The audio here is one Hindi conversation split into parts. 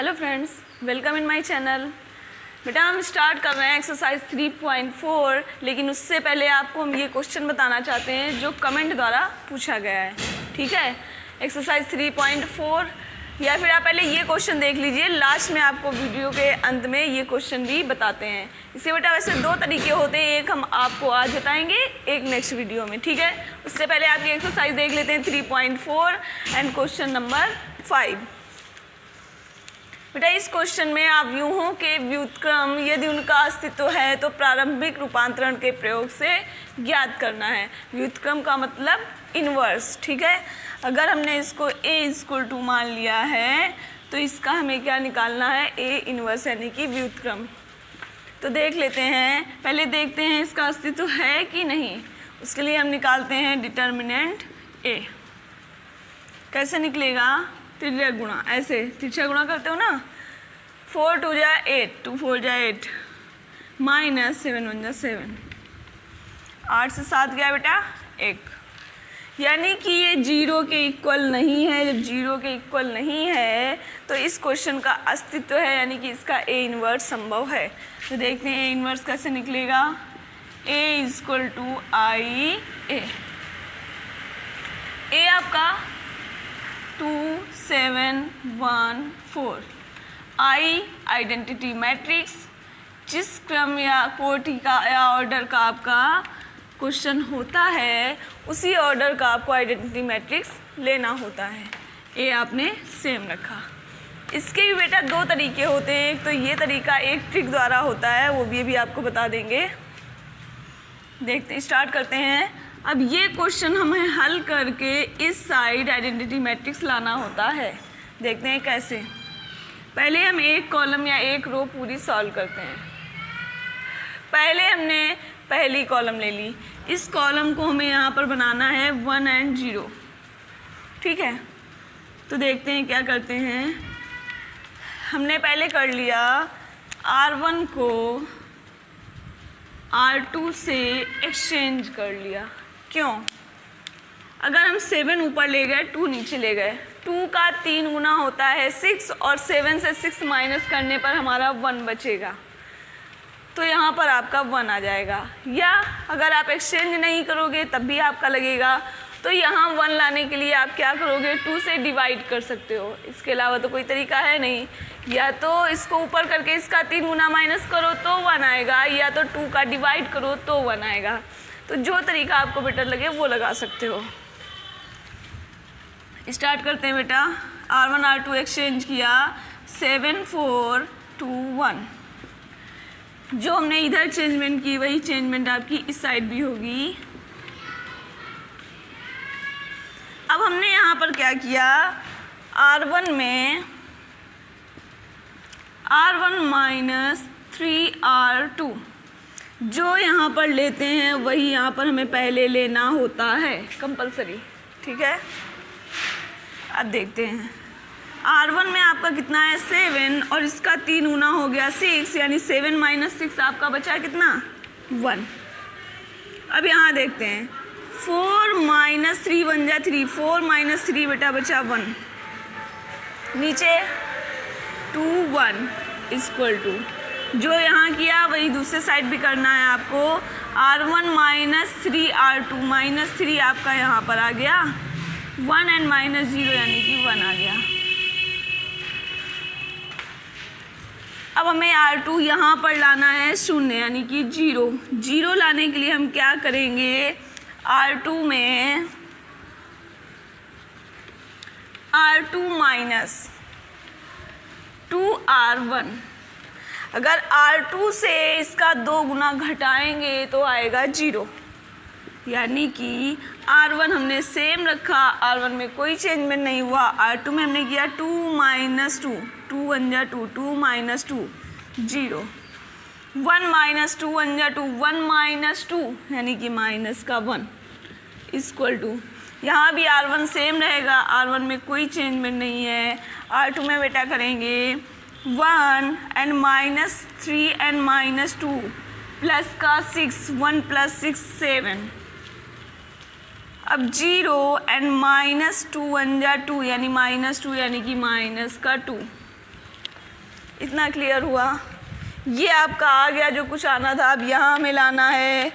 Hello friends, welcome in my channel. बेटा हम स्टार्ट कर रहे हैं एक्सरसाइज 3.4, लेकिन उससे पहले आपको हम ये क्वेश्चन बताना चाहते हैं जो कमेंट द्वारा पूछा गया है। ठीक है, एक्सरसाइज 3.4 या फिर आप पहले ये क्वेश्चन देख लीजिए, लास्ट में आपको वीडियो के अंत में ये क्वेश्चन भी बताते हैं। इससे बेटा वैसे दो तरीके होते हैं, एक हम आपको आज बताएंगे, एक नेक्स्ट वीडियो में। ठीक है, उससे पहले आप ये एक्सरसाइज देख लेते हैं 3.4 एंड क्वेश्चन नंबर 5। बेटा इस क्वेश्चन में आप व्यूहों के व्युत्क्रम यदि उनका अस्तित्व है तो प्रारंभिक रूपांतरण के प्रयोग से ज्ञात करना है। व्युत्क्रम का मतलब इन्वर्स। ठीक है, अगर हमने इसको a = मान लिया है तो इसका हमें क्या निकालना है, a इन्वर्स यानी कि व्युत्क्रम। तो देख लेते हैं, पहले देखते हैं इसका अस्तित्व है कि नहीं। उसके लिए हम निकालते हैं डिटर्मिनेंट a। कैसे निकलेगा, तिर्यक गुणा, ऐसे तिरछा गुणा करते हो ना, 4 × 2 = 8, 2 × 4 = 8 माइनस 7 × 1 = 7, 8 से 7 गया बेटा 1, यानी कि ये 0 के इक्वल नहीं है। जब 0 के इक्वल नहीं है तो इस क्वेश्चन का अस्तित्व है, यानी कि इसका a इन्वर्स संभव है। तो देखते हैं a इन्वर्स कैसे निकलेगा, a = IA। a आपका 2 7 1 4। आई आइडेंटिटी मैट्रिक्स, जिस क्रम या कोटि का या ऑर्डर का आपका क्वेश्चन होता है उसी ऑर्डर का आपको आइडेंटिटी मैट्रिक्स लेना होता है। ए आपने सेम रखा। इसके भी बेटा दो तरीके होते हैं, एक तो ये तरीका एक ट्रिक द्वारा होता है, वो भी आपको बता देंगे। देखते स्टार्ट करते हैं। अब ये क्वेश्चन हमें हल करके इस साइड आइडेंटिटी मैट्रिक्स लाना होता है। देखते हैं कैसे। पहले हम एक कॉलम या एक रो पूरी सॉल्व करते हैं। पहले हमने पहली कॉलम ले ली, इस कॉलम को हमें यहाँ पर बनाना है 1 और 0। ठीक है, तो देखते हैं क्या करते हैं। हमने पहले कर लिया R1 को R2 से एक्सचेंज कर लिया। क्यों? अगर हम 7 ऊपर ले गए 2 नीचे ले गए, 2 का 3 गुना होता है 6, और 7 से 6 माइनस करने पर हमारा 1 बचेगा, तो यहाँ पर आपका 1 आ जाएगा। या अगर आप एक्सचेंज नहीं करोगे तब भी आपका लगेगा, तो यहाँ 1 लाने के लिए आप क्या करोगे, 2 से डिवाइड कर सकते हो। इसके अलावा तो कोई तरीका है नहीं। या तो इसको ऊपर करके इसका 3 गुना माइनस करो तो 1 आएगा, या तो 2 का डिवाइड करो तो 1 आएगा। तो जो तरीका आपको बेटर लगे वो लगा सकते हो। स्टार्ट करते हैं बेटा। R1 R2 एक्सचेंज किया, 7 4 2 1। जो हमने इधर चेंजमेंट की वही चेंजमेंट आपकी इस साइड भी होगी। अब हमने यहाँ पर क्या किया, R1 में R1 - 3R2 जो यहाँ पर लेते हैं वही यहाँ पर हमें पहले लेना होता है, कंपलसरी। ठीक है, अब देखते हैं। R1 में आपका कितना है 7, और इसका 3 गुना हो गया 6, यानी 7 - 6 आपका बचा कितना 1। अब यहाँ देखते हैं 4 - 3 बन जाए 3, 4 - 3 बेटा बचा 1, नीचे 2 1 = जो यहाँ किया वही दूसरे साइड भी करना है आपको। R1 - 3R2 -3 आपका यहाँ पर आ गया, 1 और -0 यानी कि 1 आ गया। अब हमें R2 यहाँ पर लाना है 0 यानी कि 0। 0 लाने के लिए हम क्या करेंगे, R2 में R2 - 2R1। अगर R2 से इसका 2 गुना घटाएंगे तो आएगा 0, यानी कि R1 हमने सेम रखा, R1 में कोई चेंजमेंट नहीं हुआ। R2 में हमने किया 2 - 2, 2 1 = 2, 2 - 2 0, 1 - 2 1 = 2, 1 - 2 यानी कि माइनस का 1 = यहाँ भी R1 सेम रहेगा, R1 में कोई चेंजमेंट नहीं है। R2 में बेटा करेंगे 1 और -3 और -2 प्लस का 6, 1 + 6 7। अब 0 और -2 1 = 2, यानी -2 यानी कि माइनस का 2। इतना क्लियर हुआ। ये आपका आ गया जो कुछ आना था। अब यहाँ हमें लाना है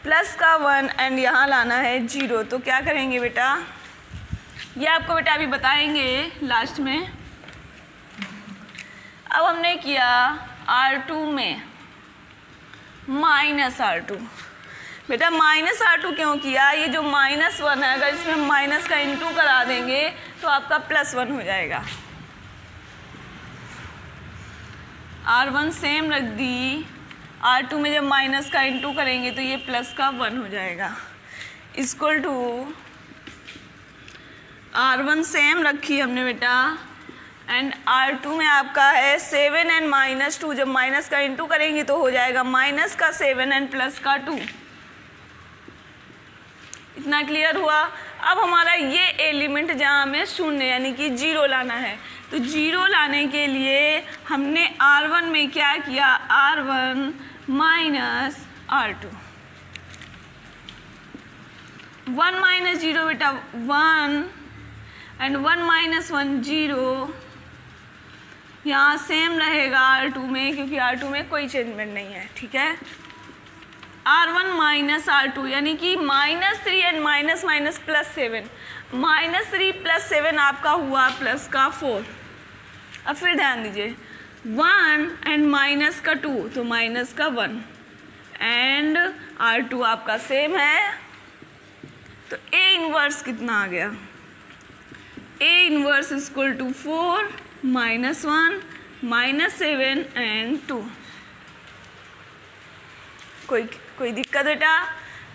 प्लस का 1 एंड यहाँ लाना है 0। तो क्या करेंगे बेटा, ये आपको बेटा अभी बताएंगे लास्ट में। अब हमने किया R2 में माइनस R2। बेटा माइनस R2 क्यों किया, ये जो -1 है अगर इसमें माइनस का इंटू करा देंगे तो आपका +1 हो जाएगा। R1 सेम रख दी, R2 में जब माइनस का इंटू करेंगे तो ये प्लस का 1 हो जाएगा। इक्वल टू R1 सेम रखी हमने बेटा एंड R2 में आपका है 7 एंड -2। जब माइनस का इंटू करेंगे तो हो जाएगा माइनस का 7 एंड प्लस का 2। इतना क्लियर हुआ। अब हमारा ये एलिमेंट जहाँ हमें शून्य यानी कि 0 लाना है, तो 0 लाने के लिए हमने R1 में क्या किया, R1 माइनस R2। 1 माइनस 0 बेटा 1 एंड 1 माइनस 1 0। यहाँ सेम रहेगा R2 में क्योंकि R2 में कोई चेंजमेंट नहीं है। ठीक है, R1 माइनस R2 यानी कि -3 एंड माइनस माइनस +7। -3 + 7 आपका हुआ प्लस का 4। अब फिर ध्यान दीजिए 1 एंड माइनस का 2 तो माइनस का 1 एंड R2 आपका सेम है। तो A इनवर्स कितना आ गया, A inverse equal to 4 -1 -7 and 2। कोई दिक्कत बेटा,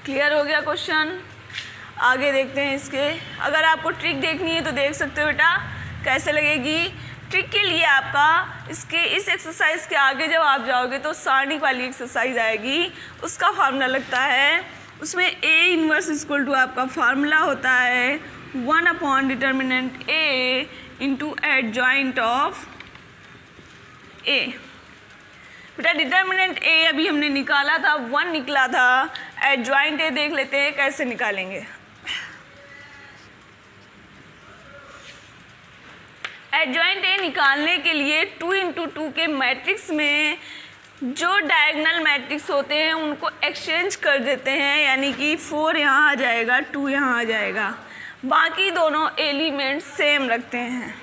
क्लियर हो गया क्वेश्चन। आगे देखते हैं इसके। अगर आपको ट्रिक देखनी है तो देख सकते हो बेटा कैसे लगेगी। ट्रिक के लिए आपका इस एक्सरसाइज के आगे जब आप जाओगे तो सारणिक वाली एक्सरसाइज आएगी, उसका फार्मूला लगता है। उसमें A इनवर्स इक्वल टू आपका फार्मूला होता है 1/डिटर्मिनेंट A into adjoint of A। बेटा डिटर्मिनेंट A अभी हमने निकाला था, 1 निकला था। एडजॉइंट A देख लेते हैं कैसे निकालेंगे। एडजॉइंट A निकालने के लिए 2 × 2 के मैट्रिक्स में जो डायगोनल मैट्रिक्स होते हैं उनको एक्सचेंज कर देते हैं, यानी कि 4 यहाँ आ जाएगा, 2 यहाँ आ जाएगा। बाकी दोनों एलिमेंट सेम रखते हैं।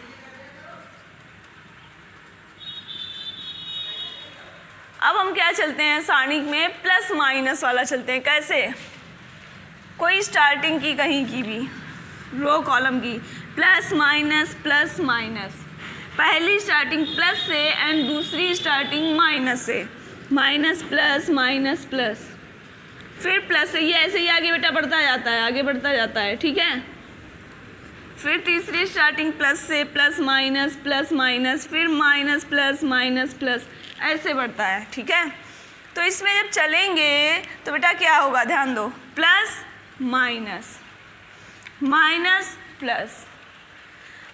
अब हम क्या चलते हैं सारणिक में, प्लस माइनस वाला चलते हैं। कैसे, कोई स्टार्टिंग की कहीं की भी रो कॉलम की प्लस माइनस, पहली स्टार्टिंग प्लस से एंड दूसरी स्टार्टिंग माइनस से, माइनस प्लस फिर प्लस से, ये ऐसे ही आगे बेटा बढ़ता जाता है, आगे बढ़ता जाता है। ठीक है, फिर तीसरी स्टार्टिंग प्लस से प्लस माइनस फिर माइनस प्लस ऐसे बढ़ता है। ठीक है, तो इसमें जब चलेंगे तो बेटा क्या होगा, ध्यान दो, प्लस माइनस प्लस।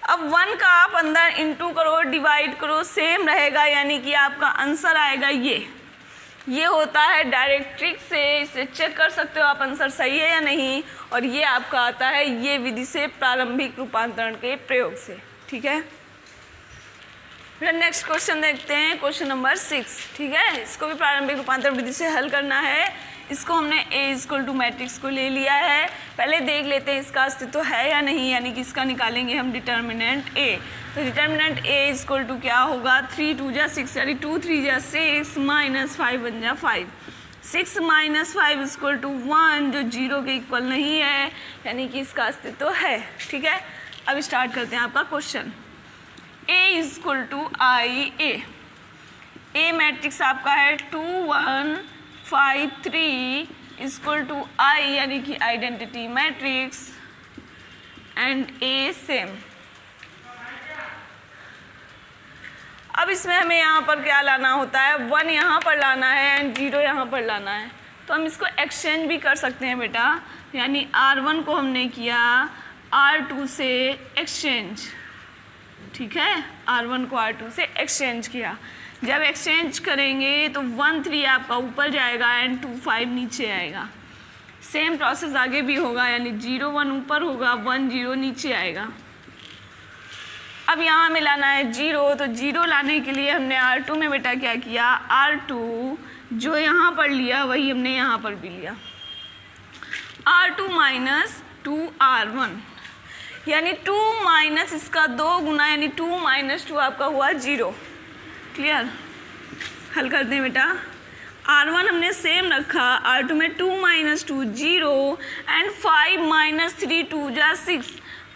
अब 1 का आप अंदर इंटू करो, डिवाइड करो, सेम रहेगा, यानी कि आपका आंसर आएगा ये होता है डायरेक्ट ट्रिक से। इसे चेक कर सकते हो आप आंसर सही है या नहीं, और ये आपका आता है ये विधि से, प्रारंभिक रूपांतरण के प्रयोग से। ठीक है, फिर नेक्स्ट क्वेश्चन देखते हैं, क्वेश्चन नंबर 6। ठीक है, इसको भी प्रारंभिक रूपांतरण विधि से हल करना है। इसको हमने A = मैट्रिक्स को ले लिया है। पहले देख लेते हैं इसका अस्तित्व है या नहीं, यानी कि इसका निकालेंगे हम डिटर्मिनेंट A। तो डिटर्मिनेंट A = क्या होगा, 3 × 2 = 6 यानी 2 × 3 = 6 - 5 बन जा 5। 6 - 5 = 1 जो 0 के इक्वल नहीं है, यानी कि इसका अस्तित्व है। ठीक है, अब स्टार्ट करते हैं आपका question. A = IA। A matrix आपका है 2 1 5 3 = I यानी कि identity matrix and A same. अब इसमें हमें यहाँ पर क्या लाना होता है, 1 यहाँ पर लाना है एंड 0 यहाँ पर लाना है। तो हम इसको एक्सचेंज भी कर सकते हैं बेटा, यानी R1 को हमने किया R2 से एक्सचेंज। ठीक है, R1 को R2 से एक्सचेंज किया। जब एक्सचेंज करेंगे तो 1 3 आपका ऊपर जाएगा एंड 2 5 नीचे आएगा। सेम प्रोसेस आगे भी होगा, यानी 0 1 ऊपर होगा, 1 0 नीचे आएगा। अब यहाँ हमें लाना है 0, तो 0 लाने के लिए हमने R2 में बेटा क्या किया, R2 जो यहाँ पर लिया वही हमने यहाँ पर भी लिया, R2 माइनस 2R1, यानी 2 माइनस इसका 2 गुना, यानी 2 माइनस 2 आपका हुआ 0। क्लियर? हल करते हैं बेटा। R1 हमने सेम रखा, R2 में 2 माइनस 2 0 एंड 5 माइनस 3 2 जा 6,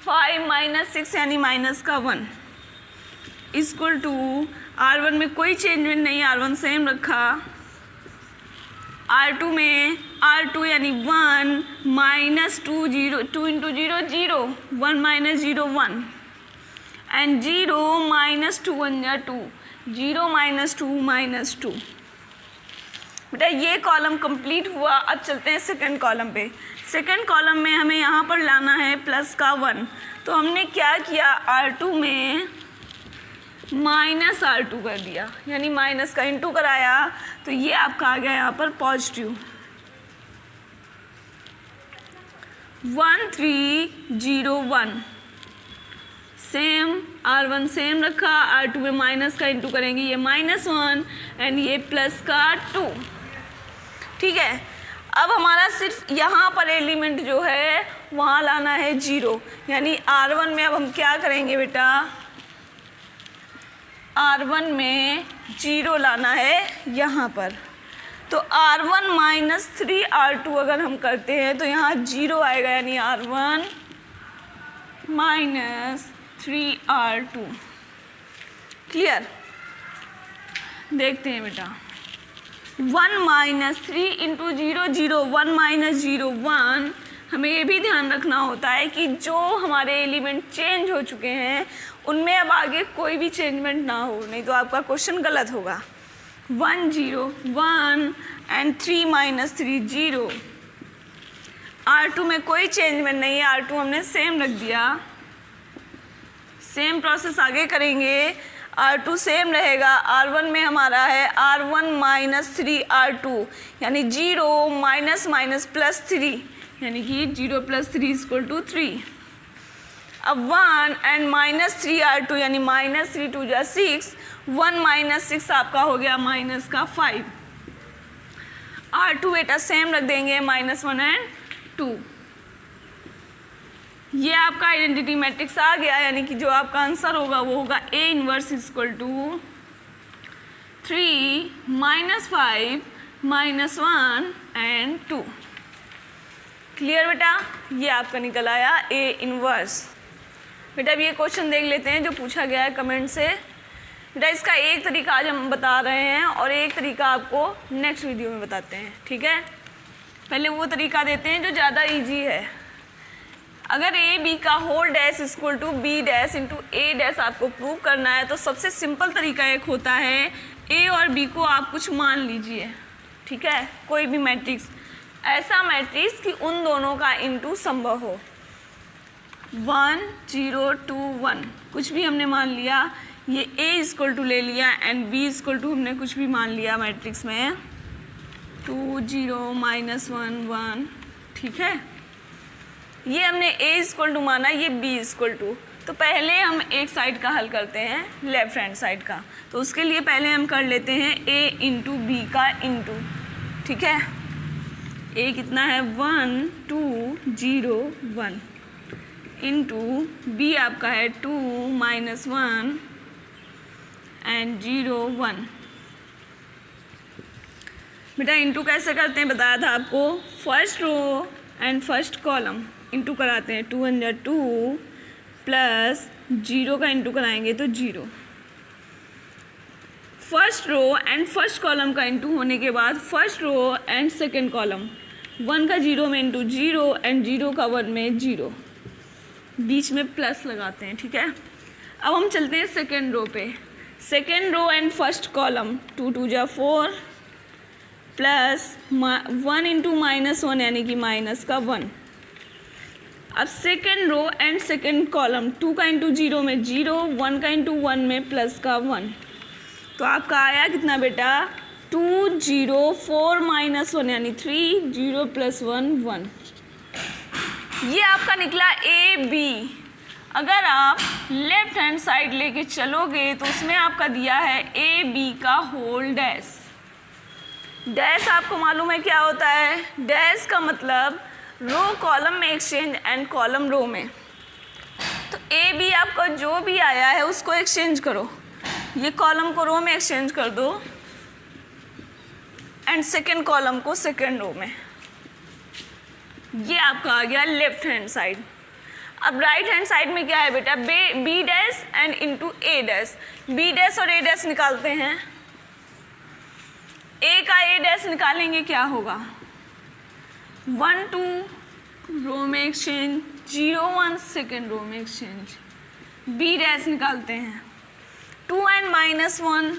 5 माइनस 6 यानी माइनस का 1 इक्वल टू R1 में कोई चेंजमेंट नहीं, R1 सेम रखा, R2 में R2 यानी 1 minus 2 0, 2 into 0 0, 1 minus 0 1 and 0 minus 2 1 या 2, 0 माइनस 2 माइनस 2। बेटा ये कॉलम कंप्लीट हुआ। अब चलते हैं सेकंड कॉलम पे। सेकंड कॉलम में हमें यहाँ पर लाना है प्लस का 1, तो हमने क्या किया, R2 में माइनस R2 कर दिया, यानी माइनस का इंटू कराया, तो ये आपका आ गया यहाँ पर पॉजिटिव। 1 3 0 1 सेम, R1 सेम रखा, R2 में माइनस का इंटू करेंगे, ये -1 एंड ये प्लस का 2। ठीक है, अब हमारा सिर्फ यहाँ पर एलिमेंट जो है वहाँ लाना है 0, यानी R1 में अब हम क्या करेंगे बेटा, R1 में 0 लाना है यहाँ पर, तो R1 माइनस 3 R2 अगर हम करते हैं तो यहाँ 0 आएगा, यानी R1 माइनस 3 R2। क्लियर? देखते हैं बेटा, 1 माइनस 3 इंटू 0 0, 1 माइनस 0 1। हमें ये भी ध्यान रखना होता है कि जो हमारे एलिमेंट चेंज हो चुके हैं उनमें अब आगे कोई भी चेंजमेंट ना हो, नहीं तो आपका क्वेश्चन गलत होगा। 1 0 1 एंड 3 माइनस 3 0। R2 में कोई चेंजमेंट नहीं है, R2 हमने सेम रख दिया। सेम प्रोसेस आगे करेंगे, R2 सेम रहेगा, R1 में हमारा है R1 माइनस 3 R2, यानी 0 माइनस माइनस प्लस 3, यानी कि 0 प्लस 3 इक्वल टू 3। अब 1 एंड माइनस 3 R2, यानी माइनस 3 2 जा 6, 1 माइनस 6 आपका हो गया माइनस का 5। R2 बेटा सेम रख देंगे, -1 एंड 2। ये आपका आइडेंटिटी मैट्रिक्स आ गया, यानी कि जो आपका आंसर होगा वो होगा A inverse equal to 3 -5 -1 and 2। Clear बेटा? ये आपका निकल आया A इनवर्स। बेटा अब ये क्वेश्चन देख लेते हैं जो पूछा गया है कमेंट से। बेटा इसका एक तरीका आज हम बता रहे हैं और एक तरीका आपको नेक्स्ट वीडियो में बताते हैं, ठीक है? पहले वो तरीका देते हैं जो ज़्यादा इजी है। अगर ए बी का whole dash equal to B dash into A dash आपको प्रूव करना है तो सबसे सिंपल तरीका एक होता है, ए और बी को आप कुछ मान लीजिए, ठीक है? कोई भी मैट्रिक्स, ऐसा मैट्रिक्स कि उन दोनों का इंटू संभव हो। 1 0 2 1 कुछ भी हमने मान लिया, ये ए इक्वल टू ले लिया एंड बी इक्वल टू हमने कुछ भी मान लिया मैट्रिक्स में 2 0 -1 1, ठीक है? ये हमने a इक्वल टू माना, ये b इक्वल टू। तो पहले हम एक साइड का हल करते हैं, लेफ्ट हैंड साइड का। तो उसके लिए पहले हम कर लेते हैं a इंटू बी का इंटू, ठीक है? a कितना है 1 2 0 1 इंटू b आपका है 2 -1 एंड 0 1। बेटा इंटू कैसे करते हैं बताया था आपको, first row and first column into कराते हैं, 2 1 जा 2 प्लस 0 का इंटू कराएंगे तो 0। First row and first column का इंटू होने के बाद first row and second column, 1 का 0 में इंटू 0 एंड 0 का 1 में 0, बीच में प्लस लगाते हैं, ठीक है? अब हम चलते हैं सेकंड रो पे। Second row and first column, 2 2 जा 4 प्लस 1 इंटू -1 यानी कि माइनस का 1। अब second row and second column, 2 का इंटू 0 में 0, 1 का इंटू 1 में प्लस का 1। तो आपका आया कितना बेटा 2 0 4 -1 यानी 3 0 + 1 1। ये आपका निकला ए बी। अगर आप लेफ्ट हैंड साइड लेके चलोगे तो उसमें आपका दिया है ए बी का होल डैश। डैश आपको मालूम है क्या होता है? डैश का मतलब रो कॉलम में एक्सचेंज एंड कॉलम रो में। तो ए बी आपका जो भी आया है उसको एक्सचेंज करो, ये कॉलम को रो में एक्सचेंज कर दो एंड सेकेंड कॉलम को सेकेंड रो में। ये आपका आ गया लेफ्ट हैंड साइड। अब राइट हैंड साइड में क्या है बेटा? B dash and into A dash. B dash और ए डैश निकालते हैं। ए का ए डैश निकालेंगे, क्या होगा? 1 2 रो में एक्सचेंज, 0 1 सेकेंड रो में एक्सचेंज। बी डैश निकालते हैं, 2 एंड -1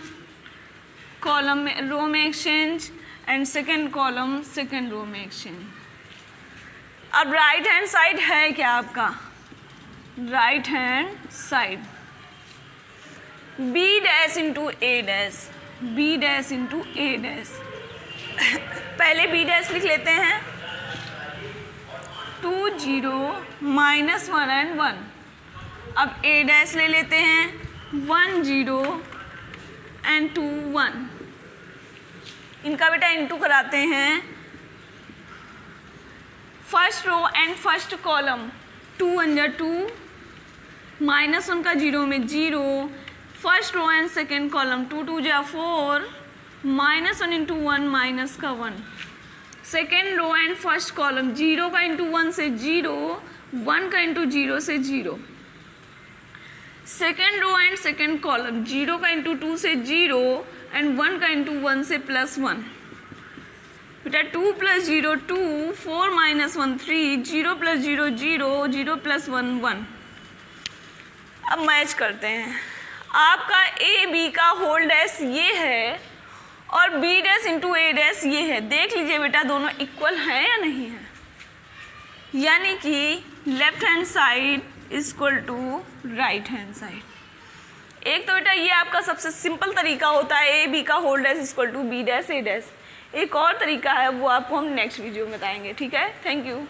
कॉलम में रो में exchange and second column second row में एक्सचेंज। अब राइट हैंड साइड है क्या आपका? Right hand side B dash into A dash, B dash into A dash. पहले बी डैश लिख लेते हैं, 2 0 -1 एंड 1। अब ए डैश ले लेते हैं, 1 0 एंड 2 1। इनका बेटा इंटू कराते हैं। First row and first column, 2 1 जा 2, -1 का 0 में 0। First row and second column, 2 2 जा 4, -1 इंटू 1 माइनस का 1। Second row and first column, 0 का इंटू 1 से 0, 1 का इंटू 0 से 0। Second row and second column, 0 का इंटू 2 से 0 एंड 1 का इंटू 1 से +1। बेटा 2 + 0 2, 4 - 1 3, 0 + 0 0, 0 + 1 1। अब मैच करते हैं। आपका ए बी का होल डैश ये है और B dash into A dash ये है। देख लीजिए बेटा दोनों इक्वल हैं या नहीं है, यानी कि left hand side equal to right hand side. एक तो बेटा ये आपका सबसे सिंपल तरीका होता है, ए बी का whole dash equal to B dash A dash. एक और तरीका है वो आपको हम नेक्स्ट वीडियो में बताएंगे। ठीक है, थैंक यू।